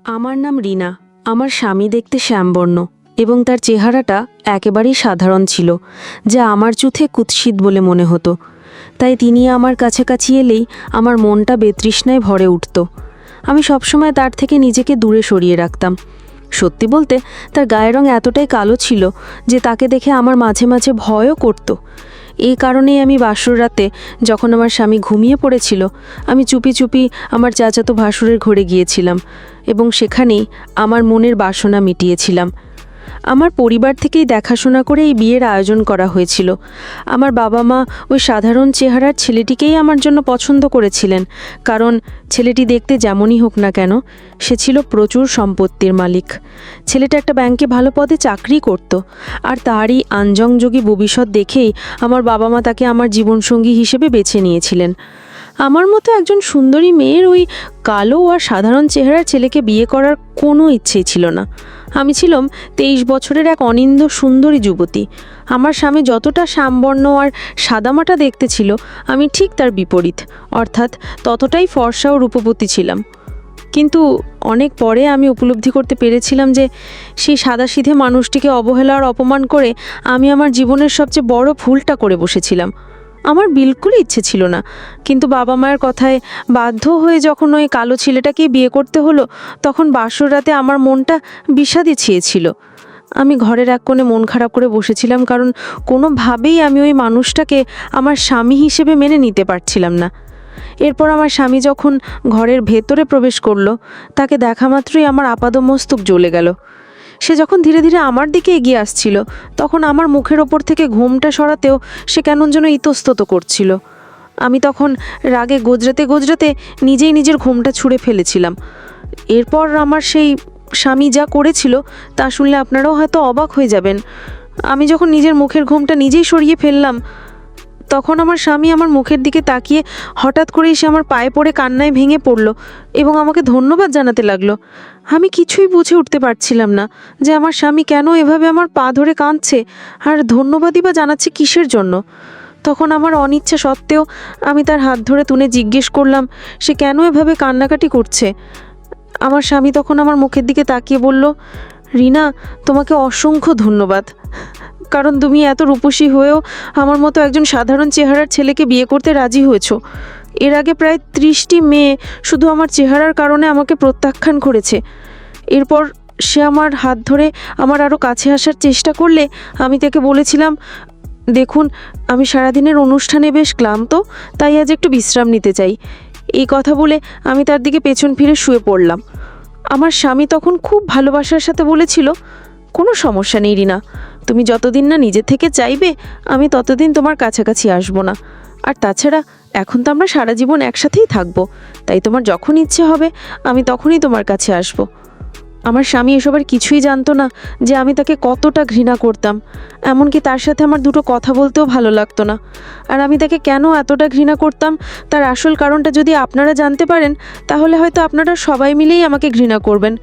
আমার নাম রিনা। আমার স্বামী দেখতে শ্যামবর্ণ এবং তার চেহারাটা একেবারেই সাধারণ ছিল, যা আমার চোখে কুৎসিত বলে মনে হতো। তাই তিনি আমার কাছাকাছি এলেই আমার মনটা বেতৃষ্ণায় ভরে উঠত। আমি সবসময় তার থেকে নিজেকে দূরে সরিয়ে রাখতাম। সত্যি বলতে তার গায়ের রং এতটাই কালো ছিল যে তাকে দেখে আমার মাঝে মাঝে ভয়ও করত। এই কারণেই আমি বাসর রাতে, যখন আমার স্বামী ঘুমিয়ে পড়েছিল, আমি চুপি চুপি আমার চাচাতো ভাসুরের ঘরে গিয়েছিলাম এবং সেখানেই আমার মনের বাসনা মিটিয়েছিলাম। আমার পরিবার থেকেই দেখাশোনা করে এই বিয়ের আয়োজন করা হয়েছিল। আমার বাবা মা ওই সাধারণ চেহারার ছেলেটিকেই আমার জন্য পছন্দ করেছিলেন, কারণ ছেলেটি দেখতে যেমনই হোক না কেন, সে ছিল প্রচুর সম্পত্তির মালিক। ছেলেটা একটা ব্যাংকে ভালো পদে চাকরি করত, আর তারই আনজংযোগী ভবিষ্যৎ দেখেই আমার বাবা মা তাকে আমার জীবনসঙ্গী হিসেবে বেছে নিয়েছিলেন। আমার মতো একজন সুন্দরী মেয়ের ওই কালো আর সাধারণ চেহারার ছেলেকে বিয়ে করার কোনো ইচ্ছেই ছিল না। আমি ছিলাম 23 বছরের এক অনিন্দ্য সুন্দরী যুবতী। আমার স্বামী যতটা শ্যামবর্ণ আর সাদামাটা দেখতে ছিল, আমি ঠিক তার বিপরীত, অর্থাৎ ততটাই ফর্সা ও রূপবতী ছিলাম। কিন্তু অনেক পরে আমি উপলব্ধি করতে পেরেছিলাম যে সেই সাদাসিধে মানুষটিকে অবহেলা আর অপমান করে আমি আমার জীবনের সবচেয়ে বড় ভুলটা করে বসেছিলাম। আমার বিলকুলই ইচ্ছে ছিল না, কিন্তু বাবা মায়ের কথায় বাধ্য হয়ে যখন ওই কালো ছেলেটাকেই বিয়ে করতে হলো, তখন বাসর রাতে আমার মনটা বিষাদে ছেয়েছিল। আমি ঘরের এক কোণে মন খারাপ করে বসেছিলাম, কারণ কোনোভাবেই আমি ওই মানুষটাকে আমার স্বামী হিসেবে মেনে নিতে পারছিলাম না। এরপর আমার স্বামী যখন ঘরের ভেতরে প্রবেশ করলো, তাকে দেখা মাত্রই আমার আপাদমস্তক জ্বলে গেল। সে যখন ধীরে ধীরে আমার দিকে এগিয়ে আসছিল, তখন আমার মুখের ওপর থেকে ঘুমটা সরাতেও সে কেমন যেন ইতস্তত করছিল। আমি তখন রাগে গজরাতে গজরাতে নিজেই নিজের ঘুমটা ছুঁড়ে ফেলেছিলাম। এরপর আমার সেই স্বামী যা করেছিল তা শুনলে আপনারাও হয়তো অবাক হয়ে যাবেন। আমি যখন নিজের মুখের ঘুমটা নিজেই সরিয়ে ফেললাম, তখন আমার স্বামী আমার মুখের দিকে তাকিয়ে হঠাৎ করেই সে আমার পায়ে পড়ে কান্নায় ভেঙে পড়ল এবং আমাকে ধন্যবাদ জানাতে লাগলো। আমি কিছুই বুঝে উঠতে পারছিলাম না যে আমার স্বামী কেন এভাবে আমার পা ধরে কাঁদছে, আর ধন্যবাদই বা জানাচ্ছে কিসের জন্য। তখন আমার অনিচ্ছা সত্ত্বেও আমি তার হাত ধরে তুলে জিজ্ঞেস করলাম সে কেন এভাবে কান্নাকাটি করছে। আমার স্বামী তখন আমার মুখের দিকে তাকিয়ে বলল, রিনা, তোমাকে অসংখ্য ধন্যবাদ, কারণ তুমি এত রূপসী হয়েও আমার মতো একজন সাধারণ চেহারার ছেলেকে বিয়ে করতে রাজি হয়েছো। এর আগে প্রায় 30টি মেয়ে শুধু আমার চেহারার কারণে আমাকে প্রত্যাখ্যান করেছে। এরপর সে আমার হাত ধরে আমার আরও কাছে আসার চেষ্টা করলে আমি তাকে বলেছিলাম, দেখুন, আমি সারাদিনের অনুষ্ঠানে বেশ ক্লান্ত, তাই আজ একটু বিশ্রাম নিতে চাই। এই কথা বলে আমি তার দিকে পেছন ফিরে শুয়ে পড়লাম। আমার স্বামী তখন খুব ভালোবাসার সাথে বলেছিল, কোনো সমস্যা নেই রিনা, তুমি যতদিন না নিজে থেকে চাইবে আমি ততদিন তোমার কাছাকাছি আসবো না। আর তাছাড়া এখন তো আমরা সারা জীবন একসাথেই থাকবো, তাই তোমার যখন ইচ্ছে হবে আমি তখনই তোমার কাছে আসবো। আমার স্বামী এসবের কিছুই জানতো না যে আমি তাকে কতটা ঘৃণা করতাম। এমনকি তার সাথে আমার দুটো কথা বলতেও ভালো লাগতো না। আর আমি তাকে কেন এতটা ঘৃণা করতাম তার আসল কারণটা যদি আপনারা জানতে পারেন, তাহলে হয়তো আপনারা সবাই মিলেই আমাকে ঘৃণা করবেন।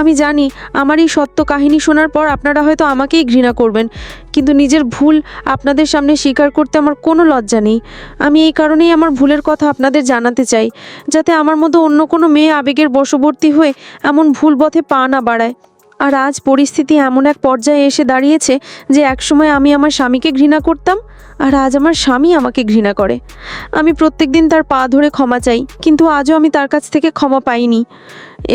আমি জানি আমার এই সত্য কাহিনী শোনার পর আপনারা হয়তো আমাকেই ঘৃণা করবেন, কিন্তু নিজের ভুল আপনাদের সামনে স্বীকার করতে আমার কোনো লজ্জা নেই। আমি এই কারণেই আমার ভুলের কথা আপনাদের জানাতে চাই, যাতে আমার মতো অন্য কোনো মেয়ে আবেগের বশবর্তী হয়ে এমন ভুল পথে পা না বাড়ায়। আর আজ পরিস্থিতি এমন এক পর্যায়ে এসে দাঁড়িয়েছে যে একসময় আমি আমার স্বামীকে ঘৃণা করতাম, আর আজ আমার স্বামী আমাকে ঘৃণা করে। আমি প্রত্যেকদিন তার পা ধরে ক্ষমা চাই, কিন্তু আজও আমি তার কাছ থেকে ক্ষমা পাইনি।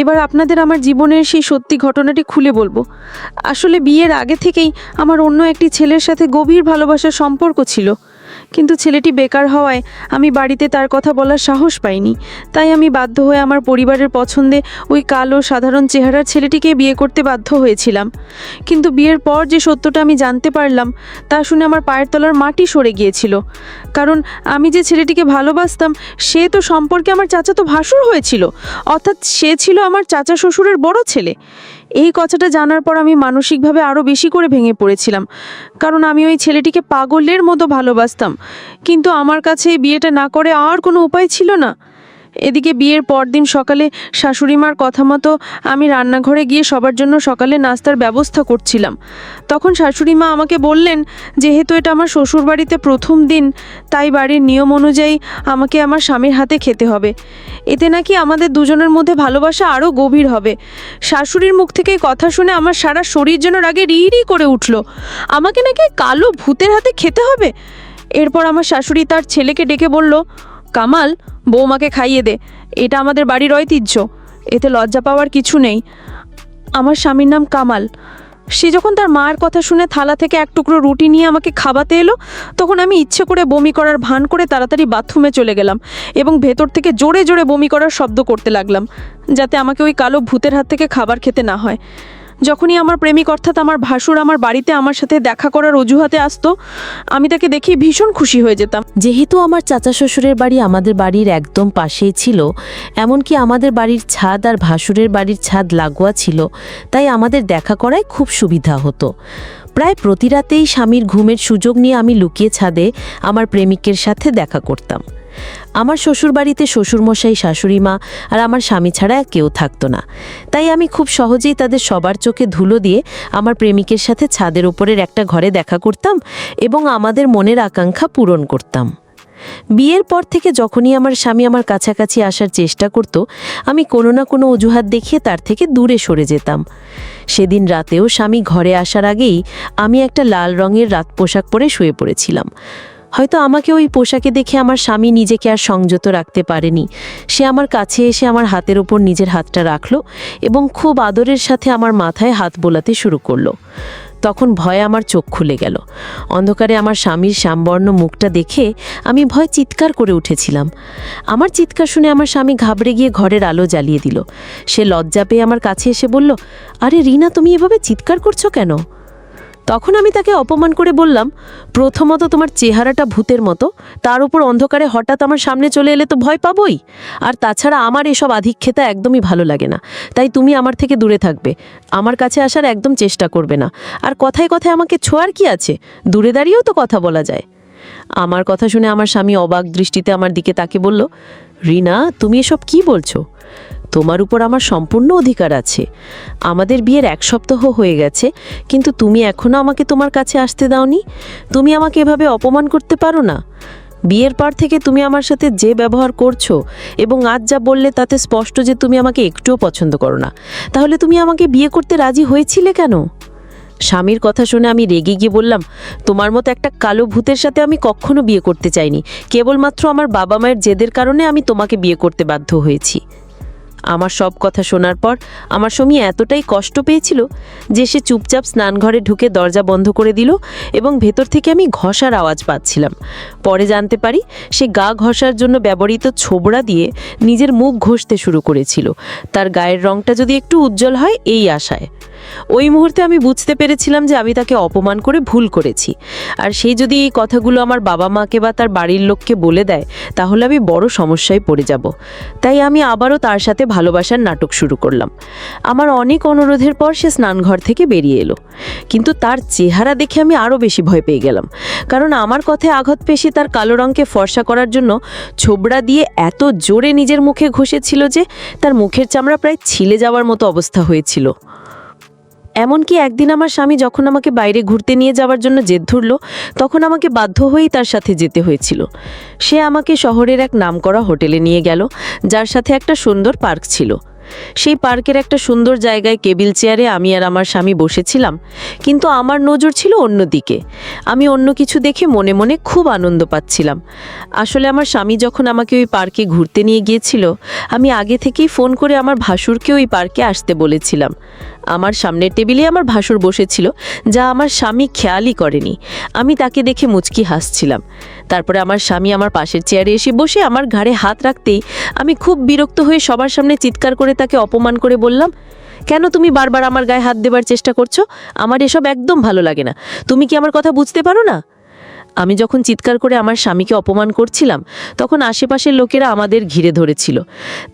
এবার আপনাদের আমার জীবনের সেই সত্যি ঘটনাটি খুলে বলবো। আসলে বিয়ের আগে থেকেই আমার অন্য একটি ছেলের সাথে গভীর ভালোবাসার সম্পর্ক ছিল, কিন্তু ছেলেটি বেকার হওয়ায় আমি বাড়িতে তার কথা বলার সাহস পাইনি। তাই আমি বাধ্য হয়ে আমার পরিবারের পছন্দে ওই কালো সাধারণ চেহারার ছেলেটিকে বিয়ে করতে বাধ্য হয়েছিলাম। কিন্তু বিয়ের পর যে সত্যটা আমি জানতে পারলাম, তা শুনে আমার পায়ের তলার মাটি সরে গিয়েছিল। কারণ আমি যে ছেলেটিকে ভালোবাসতাম সে তো সম্পর্কে আমার চাচাতো ভাসুর হয়েছিল, অর্থাৎ সে ছিল আমার চাচা শ্বশুরের বড় ছেলে। এই কথাটা জানার পর আমি মানসিকভাবে আরও বেশি করে ভেঙে পড়েছিলাম, কারণ আমি ওই ছেলেটিকে পাগলের মতো ভালোবাসতাম। কিন্তু আমার কাছে এই বিয়েটা না করে আর কোনো উপায় ছিল না। এদিকে বিয়ের পরদিন সকালে শাশুড়িমার কথা মতো আমি রান্নাঘরে গিয়ে সবার জন্য সকালে নাস্তার ব্যবস্থা করছিলাম। তখন শাশুড়িমা আমাকে বললেন, যেহেতু এটা আমার শ্বশুরবাড়িতে প্রথম দিন, তাই বাড়ির নিয়ম অনুযায়ী আমাকে আমার স্বামীর হাতে খেতে হবে। এতে নাকি আমাদের দুজনের মধ্যে ভালোবাসা আরও গভীর হবে। শাশুড়ির মুখ থেকে কথা শুনে আমার সারা শরীর যেন রাগে রি করে উঠল। আমাকে নাকি কালো ভূতের হাতে খেতে হবে। এরপর আমার শাশুড়ি তার ছেলেকে ডেকে বলল, কামাল, বৌমাকে খাইয়ে দে, এটা আমাদের বাড়ির ঐতিহ্য, এতে লজ্জা পাওয়ার কিছু নেই। আমার স্বামীর নাম কামাল। সে যখন তার মায়ের কথা শুনে থালা থেকে এক টুকরো রুটি নিয়ে আমাকে খাওয়াতে এলো, তখন আমি ইচ্ছে করে বমি করার ভান করে তাড়াতাড়ি বাথরুমে চলে গেলাম এবং ভেতর থেকে জোরে জোরে বমি করার শব্দ করতে লাগলাম, যাতে আমাকে ওই কালো ভূতের হাত থেকে খাবার খেতে না হয়। যখনই আমার প্রেমিক অর্থাৎ আমার ভাসুর আমার বাড়িতে আমার সাথে দেখা করার অজুহাতে আসতো, আমি তাকে দেখে ভীষণ খুশি হয়ে যেতাম। যেহেতু আমার চাচা শ্বশুরের বাড়ি আমাদের বাড়ির একদম পাশেই ছিল, এমনকি আমাদের বাড়ির ছাদ আর ভাসুরের বাড়ির ছাদ লাগোয়া ছিল, তাই আমাদের দেখা করায় খুব সুবিধা হতো। প্রায় প্রতি রাতেই স্বামীর ঘুমের সুযোগ নিয়ে আমি লুকিয়ে ছাদে আমার প্রেমিকের সাথে দেখা করতাম। আমার শ্বশুরবাড়িতে শ্বশুরমশাই, শাশুড়িমা আর আমার স্বামী ছাড়া কেউ থাকতো না, তাই আমি খুব সহজেই তাদের সবার চোখে ধুলো দিয়ে আমার প্রেমিকের সাথে ছাদের ওপরের একটা ঘরে দেখা করতাম এবং আমাদের মনের আকাঙ্ক্ষা পূরণ করতাম। বিয়ের পর থেকে যখনই আমার স্বামী আমার কাছাকাছি আসার চেষ্টা করত, আমি কোনো না কোনো অজুহাত দেখিয়ে তার থেকে দূরে সরে যেতাম। সেদিন রাতেও স্বামী ঘরে আসার আগেই আমি একটা লাল রঙের রাত পোশাক পরে শুয়ে পড়েছিলাম। হয়তো আমাকে ওই পোশাকে দেখে আমার স্বামী নিজেকে আর সংযত রাখতে পারেনি। সে আমার কাছে এসে আমার হাতের ওপর নিজের হাতটা রাখল এবং খুব আদরের সাথে আমার মাথায় হাত বোলাতে শুরু করলো। তখন ভয়ে আমার চোখ খুলে গেল। অন্ধকারে আমার স্বামীর শ্যামবর্ণ মুখটা দেখে আমি ভয় চিৎকার করে উঠেছিলাম। আমার চিৎকার শুনে আমার স্বামী ঘাবড়ে গিয়ে ঘরের আলো জ্বালিয়ে দিল। সে লজ্জা পেয়ে আমার কাছে এসে বলল, আরে রিনা, তুমি এভাবে চিৎকার করছো কেন? তখন আমি তাকে অপমান করে বললাম, প্রথমত তোমার চেহারাটা ভূতের মতো, তার উপর অন্ধকারে হঠাৎ আমার সামনে চলে এলে তো ভয় পাবই। আর তাছাড়া আমার এসব আধিক্যতা একদমই ভালো লাগে না, তাই তুমি আমার থেকে দূরে থাকবে, আমার কাছে আসার একদম চেষ্টা করবে না। আর কথায় কথায় আমাকে ছোঁয়ার কি আছে? দূরে দাঁড়িয়েও তো কথা বলা যায়। আমার কথা শুনে আমার স্বামী অবাক দৃষ্টিতে আমার দিকে তাকিয়ে বলল, রিনা, তুমি এসব কি বলছো? তোমার উপর আমার সম্পূর্ণ অধিকার আছে। আমাদের বিয়ের 1 সপ্তাহ হয়ে গেছে, কিন্তু তুমি এখনও আমাকে তোমার কাছে আসতে দাওনি। তুমি আমাকে এভাবে অপমান করতে পারো না। বিয়ের পর থেকে তুমি আমার সাথে যে ব্যবহার করছো এবং আজ যা বললে তাতে স্পষ্ট যে তুমি আমাকে একটুও পছন্দ করো না। তাহলে তুমি আমাকে বিয়ে করতে রাজি হয়েছিলে কেন? স্বামীর কথা শুনে আমি রেগে গিয়ে বললাম, তোমার মতো একটা কালো ভূতের সাথে আমি কখনো বিয়ে করতে চাইনি। কেবলমাত্র আমার বাবা মায়ের জেদের কারণে আমি তোমাকে বিয়ে করতে বাধ্য হয়েছি। আমার সব কথা শোনার পর আমার স্বামী এতটাই কষ্ট পেয়েছিল যে সে চুপচাপ স্নানঘরে ঢুকে দরজা বন্ধ করে দিল এবং ভেতর থেকে আমি ঘষার আওয়াজ পাচ্ছিলাম। পরে জানতে পারি সে গা ঘষার জন্য ব্যবহৃত ছোবড়া দিয়ে নিজের মুখ ঘষতে শুরু করেছিল, তার গায়ের রংটা যদি একটু উজ্জ্বল হয় এই আশায়। ওই মুহূর্তে আমি বুঝতে পেরেছিলাম যে আমি তাকে অপমান করে ভুল করেছি, আর সেই যদি এই কথাগুলো আমার বাবা মাকে বা তার বাড়ির লোককে বলে দেয় তাহলে আমি বড় সমস্যায় পড়ে যাব। তাই আমি আবারও তার সাথে ভালোবাসার নাটক শুরু করলাম। আমার অনেক অনুরোধের পর সে স্নানঘর থেকে বেরিয়ে এলো, কিন্তু তার চেহারা দেখে আমি আরও বেশি ভয় পেয়ে গেলাম, কারণ আমার কথায় আঘাত পেশে তার কালো রঙকে ফর্সা করার জন্য ছোবড়া দিয়ে এত জোরে নিজের মুখে ঘষেছিল যে তার মুখের চামড়া প্রায় ছিলে যাওয়ার মতো অবস্থা হয়েছিল। এমনকি একদিন আমার স্বামী যখন আমাকে বাইরে ঘুরতে নিয়ে যাওয়ার জন্য জেদ ধরল, তখন আমাকে বাধ্য হয়েই তার সাথে যেতে হয়েছিল। সে আমাকে শহরের এক নামকরা হোটেলে নিয়ে গেল, যার সাথে একটা সুন্দর পার্ক ছিল। সেই পার্কের একটা সুন্দর জায়গায় কেবিল চেয়ারে আমি আর আমার স্বামী বসেছিলাম, কিন্তু আমার নজর ছিল অন্যদিকে। আমি অন্য কিছু দেখে মনে মনে খুব আনন্দ পাচ্ছিলাম। আসলে আমার স্বামী যখন আমাকে ওই পার্কে ঘুরতে নিয়ে গিয়েছিল, আমি আগে থেকেই ফোন করে আমার ভাসুরকে ওই পার্কে আসতে বলেছিলাম। আমার সামনের টেবিলে আমার ভাসুর বসেছিল, যা আমার স্বামী খেয়ালই করেনি। আমি তাকে দেখে মুচকি হাসছিলাম। তারপরে আমার স্বামী আমার পাশের চেয়ারে এসে বসে আমার ঘাড়ে হাত রাখতেই আমি খুব বিরক্ত হয়ে সবার সামনে চিৎকার করে তাকে অপমান করে বললাম, কেন তুমি বারবার আমার গায়ে হাত দেবার চেষ্টা করছো? আমার এসব একদম ভালো লাগে না। তুমি কি আমার কথা বুঝতে পারো না? আমি যখন চিৎকার করে আমার স্বামীকে অপমান করছিলাম, তখন আশেপাশের লোকেরা আমাদের ঘিরে ধরেছিল।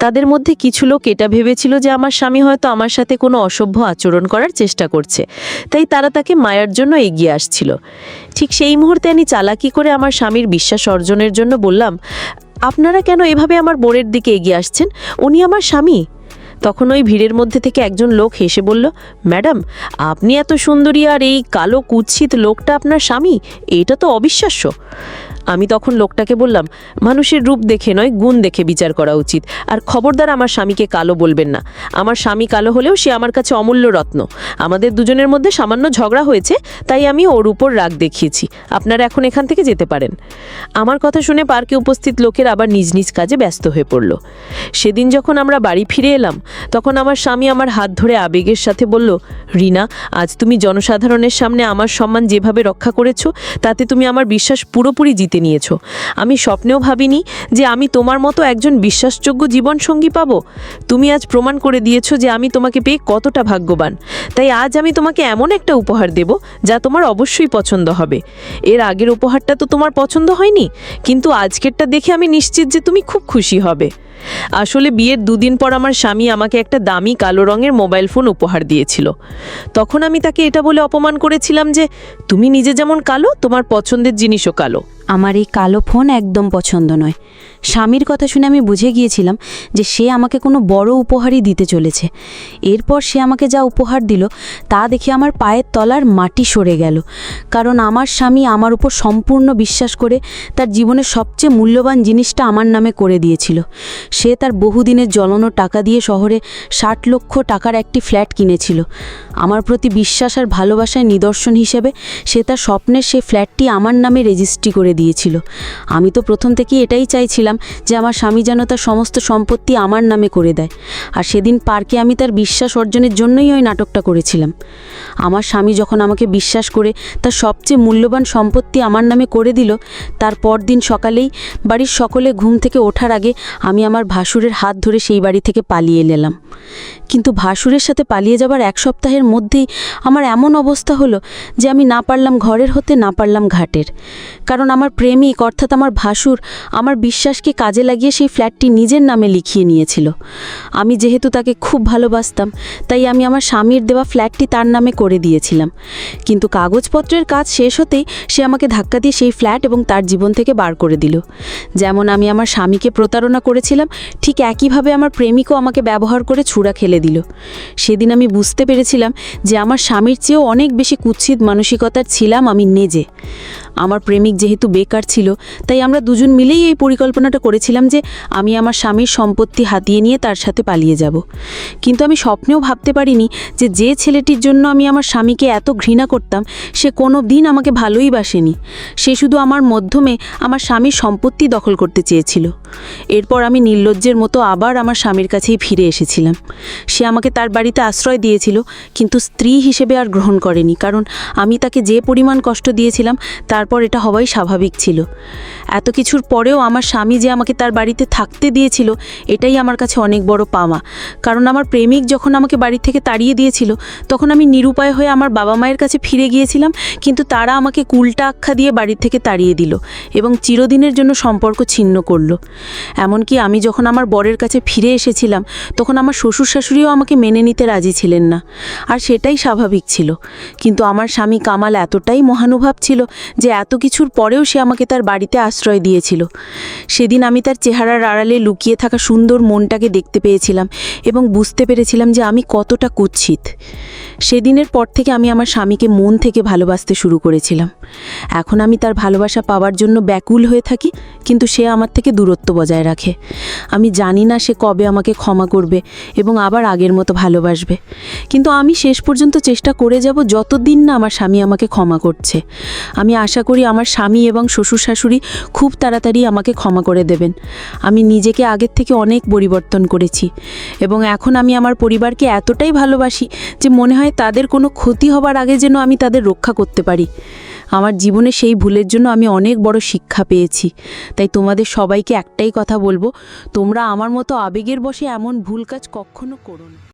তাদের মধ্যে কিছু লোক এটা ভেবেছিল যে আমার স্বামী হয়তো আমার সাথে কোনো অসভ্য আচরণ করার চেষ্টা করছে, তাই তারা তাকে মায়ার জন্য এগিয়ে আসছিল। ঠিক সেই মুহূর্তে আমি চালাকি করে আমার স্বামীর বিশ্বাস অর্জনের জন্য বললাম, আপনারা কেন এভাবে আমার বোনের দিকে এগিয়ে আসছেন? উনি আমার স্বামী। তখন ওই ভিড়ের মধ্যে থেকে একজন লোক হেসে বলল, ম্যাডাম, আপনি এত সুন্দরী আর এই কালো কুৎসিত লোকটা আপনার স্বামী? এটা তো অবিশ্বাস্য। আমি তখন লোকটাকে বললাম, মানুষের রূপ দেখে নয়, গুণ দেখে বিচার করা উচিত। আর খবরদার আমার স্বামীকে কালো বলবেন না। আমার স্বামী কালো হলেও সে আমার কাছে অমূল্য রত্ন। আমাদের দুজনের মধ্যে সামান্য ঝগড়া হয়েছে, তাই আমি ওর উপর রাগ দেখিয়েছি। আপনারা এখন এখান থেকে যেতে পারেন। আমার কথা শুনে পার্কে উপস্থিত লোকের আবার নিজ নিজ কাজে ব্যস্ত হয়ে পড়ল। সেদিন যখন আমরা বাড়ি ফিরে এলাম, তখন আমার স্বামী আমার হাত ধরে আবেগের সাথে বলল, রিনা, আজ তুমি জনসাধারণের সামনে আমার সম্মান যেভাবে রক্ষা করেছো, তাতে তুমি আমার বিশ্বাস পুরোপুরি জিতে নিয়েছো। আমি স্বপ্নেও ভাবিনি যে আমি তোমার মতো একজন বিশ্বাসযোগ্য জীবনসঙ্গী পাবো। তুমি আজ প্রমাণ করে দিয়েছো যে আমি তোমাকে পেয়ে কতটা ভাগ্যবান। তাই আজ আমি তোমাকে এমন একটা উপহার দেব যা তোমার অবশ্যই পছন্দ হবে। এর আগের উপহারটা তো তোমার পছন্দ হয়নি, কিন্তু আজকেরটা দেখে আমি নিশ্চিত যে তুমি খুব খুশি হবে। আসলে বিয়ের 2 দিন পর আমার স্বামী আমাকে একটা দামি কালো রঙের মোবাইল ফোন উপহার দিয়েছিল। তখন আমি তাকে এটা বলে অপমান করেছিলাম যে তুমি নিজে যেমন কালো, তোমার পছন্দের জিনিসও কালো। আমার এই কালো ফোন একদম পছন্দ নয়। স্বামীর কথা শুনে আমি বুঝে গিয়েছিলাম যে সে আমাকে কোনো বড় উপহারই দিতে চলেছে। এরপর সে আমাকে যা উপহার দিল তা দেখে আমার পায়ের তলার মাটি সরে গেল। কারণ আমার স্বামী আমার উপর সম্পূর্ণ বিশ্বাস করে তার জীবনের সবচেয়ে মূল্যবান জিনিসটা আমার নামে করে দিয়েছিল। সে তার বহুদিনের জমানো টাকা দিয়ে শহরে 60 লক্ষ টাকার একটি ফ্ল্যাট কিনেছিল। আমার প্রতি বিশ্বাস আর ভালোবাসার নিদর্শন হিসেবে সে তার স্বপ্নের সেই ফ্ল্যাটটি আমার নামে রেজিস্ট্রি করে দিয়েছিল। আমি তো প্রথম থেকেই এটাই চাইছিলাম যে আমার স্বামী যেন তার সমস্ত সম্পত্তি আমার নামে করে দেয়। আর সেদিন পার্কে আমি তার বিশ্বাস অর্জনের জন্যই ওই নাটকটা করেছিলাম। আমার স্বামী যখন আমাকে বিশ্বাস করে তার সবচেয়ে মূল্যবান সম্পত্তি আমার নামে করে দিল, তার পরদিন সকালেই বাড়ির সকলে ঘুম থেকে ওঠার আগে আমি আমার ভাসুরের হাত ধরে সেই বাড়ি থেকে পালিয়ে এলাম। কিন্তু ভাসুরের সাথে পালিয়ে যাবার 1 সপ্তাহের মধ্যেই আমার এমন অবস্থা হলো যে আমি না পারলাম ঘরের হতে, না পারলাম ঘাটের। কারণ আমার প্রেমিক অর্থাৎ আমার ভাসুর আমার বিশ্বাসকে কাজে লাগিয়ে সেই ফ্ল্যাটটি নিজের নামে লিখিয়ে নিয়েছিল। আমি যেহেতু তাকে খুব ভালোবাসতাম, তাই আমি আমার স্বামীর দেওয়া ফ্ল্যাটটি তার নামে করে দিয়েছিলাম। কিন্তু কাগজপত্রের কাজ শেষ হতেই সে আমাকে ধাক্কা দিয়ে সেই ফ্ল্যাট এবং তার জীবন থেকে বার করে দিল। যেমন আমি আমার স্বামীকে প্রতারণা করেছিলাম, ঠিক একইভাবে আমার প্রেমিকও আমাকে ব্যবহার করে ছুঁড়া খেলে দিল। সেদিন আমি বুঝতে পেরেছিলাম যে আমার স্বামীর চেয়েও অনেক বেশি কুৎসিত মানসিকতার ছিলাম আমি নিজে। আমার প্রেমিক যেহেতু বেকার ছিল, তাই আমরা দুজন মিলেই এই পরিকল্পনাটা করেছিলাম যে আমি আমার স্বামীর সম্পত্তি হাতিয়ে নিয়ে তার সাথে পালিয়ে যাব। কিন্তু আমি স্বপ্নেও ভাবতে পারিনি যে যে ছেলেটির জন্য আমি আমার স্বামীকে এত ঘৃণা করতাম সে কোনো দিন আমাকে ভালোই বাসেনি। সে শুধু আমার মাধ্যমে আমার স্বামীর সম্পত্তি দখল করতে চেয়েছিল। এরপর আমি নির্লজ্জের মতো আবার আমার স্বামীর কাছেই ফিরে এসেছিলাম। সে আমাকে তার বাড়িতে আশ্রয় দিয়েছিল, কিন্তু স্ত্রী হিসেবে আর গ্রহণ করেনি, কারণ আমি তাকে যে পরিমাণ কষ্ট দিয়েছিলাম তারপর এটা হওয়াই স্বাভাবিক ছিল। এত কিছুর পরেও আমার স্বামী যে আমাকে তার বাড়িতে থাকতে দিয়েছিল এটাই আমার কাছে অনেক বড় পাওয়া। কারণ আমার প্রেমিক যখন আমাকে বাড়ি থেকে তাড়িয়ে দিয়েছিল তখন আমি নিরুপায় হয়ে আমার বাবা মায়ের কাছে ফিরে গিয়েছিলাম, কিন্তু তারা আমাকে কুলটা আখ্যা দিয়ে বাড়ি থেকে তাড়িয়ে দিল এবং চিরদিনের জন্য সম্পর্ক ছিন্ন করলো। এমনকি আমি যখন আমার বরের কাছে ফিরে এসেছিলাম তখন আমার শ্বশুর শাশুড়িও আমাকে মেনে নিতে রাজি ছিলেন না, আর সেটাই স্বাভাবিক ছিল। কিন্তু আমার স্বামী কামাল এতটাই মহানুভব ছিল যে এত কিছুর পরেও সে আমাকে তার বাড়িতে আশ্রয় দিয়েছিল। সেদিন আমি তার চেহারার আড়ালে লুকিয়ে থাকা সুন্দর মনটাকে দেখতে পেয়েছিলাম এবং বুঝতে পেরেছিলাম যে আমি কতটা কুৎসিত। সেদিনের পর থেকে আমি আমার স্বামীকে মন থেকে ভালোবাসতে শুরু করেছিলাম। এখন আমি তার ভালোবাসা পাওয়ার জন্য ব্যাকুল হয়ে থাকি, কিন্তু সে আমার থেকে দূরত্ব বজায় রাখে। আমি জানি না সে কবে আমাকে ক্ষমা করবে এবং আবার আগের মতো ভালোবাসবে, কিন্তু আমি শেষ পর্যন্ত চেষ্টা করে যাব যতদিন না আমার স্বামী আমাকে ক্ষমা করছে। আমি আশা করি আমার স্বামী এবং শ্বশুর শাশুড়ি খুব তাড়াতাড়ি আমাকে ক্ষমা করে দেবেন। আমি নিজেকে আগের থেকে অনেক পরিবর্তন করেছি এবং এখন আমি আমার পরিবারকে এতটাই ভালোবাসি যে মনে হয় তাদের কোনো ক্ষতি হবার আগে যেন আমি তাদের রক্ষা করতে পারি। আমার জীবনে সেই ভুলের জন্য আমি অনেক বড় শিক্ষা পেয়েছি। তাই তোমাদের সবাইকে একটাই কথা বলবো, তোমরা আমার মতো আবেগের বশে এমন ভুল কাজ কখনো করো না।